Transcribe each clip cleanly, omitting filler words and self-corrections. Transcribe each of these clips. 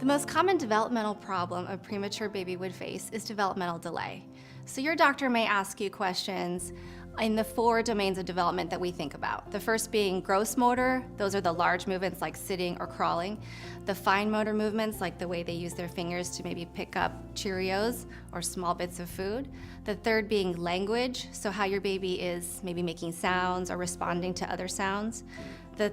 The most common developmental problem a premature baby would face is developmental delay. So your doctor may ask you questions in the 4 domains of development that we think about. The first being gross motor, those are the large movements like sitting or crawling. The fine motor movements, like the way they use their fingers to maybe pick up Cheerios or small bits of food. The third being language, so how your baby is maybe making sounds or responding to other sounds. The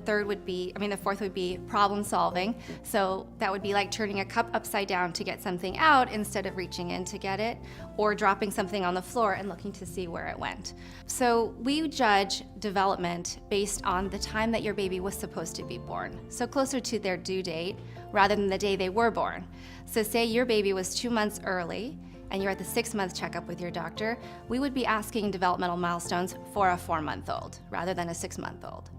fourth would be problem solving. So that would be like turning a cup upside down to get something out instead of reaching in to get it, or dropping something on the floor and looking to see where it went. So we judge development based on the time that your baby was supposed to be born. So closer to their due date rather than the day they were born. So say your baby was 2 months early and you're at the 6-month checkup with your doctor, we would be asking developmental milestones for a 4-month-old rather than a 6-month-old.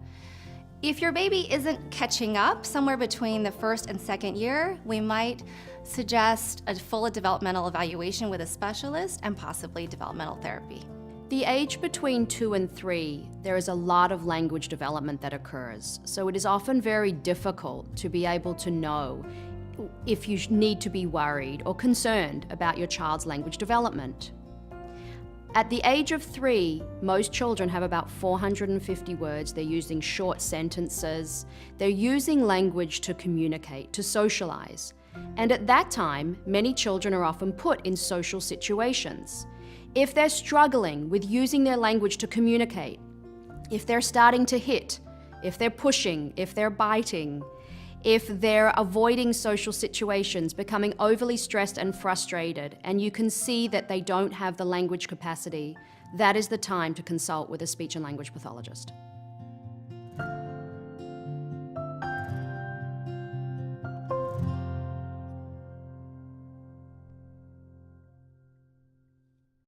If your baby isn't catching up somewhere between the 1st and 2nd year, we might suggest a full developmental evaluation with a specialist and possibly developmental therapy. The age between 2 and 3, there is a lot of language development that occurs, so it is often very difficult to be able to know if you need to be worried or concerned about your child's language development. At the age of 3, most children have about 450 words. They're using short sentences. They're using language to communicate, to socialize. And at that time, many children are often put in social situations. If they're struggling with using their language to communicate, if they're starting to hit, if they're pushing, if they're biting, if they're avoiding social situations, becoming overly stressed and frustrated, and you can see that they don't have the language capacity, that is the time to consult with a speech and language pathologist.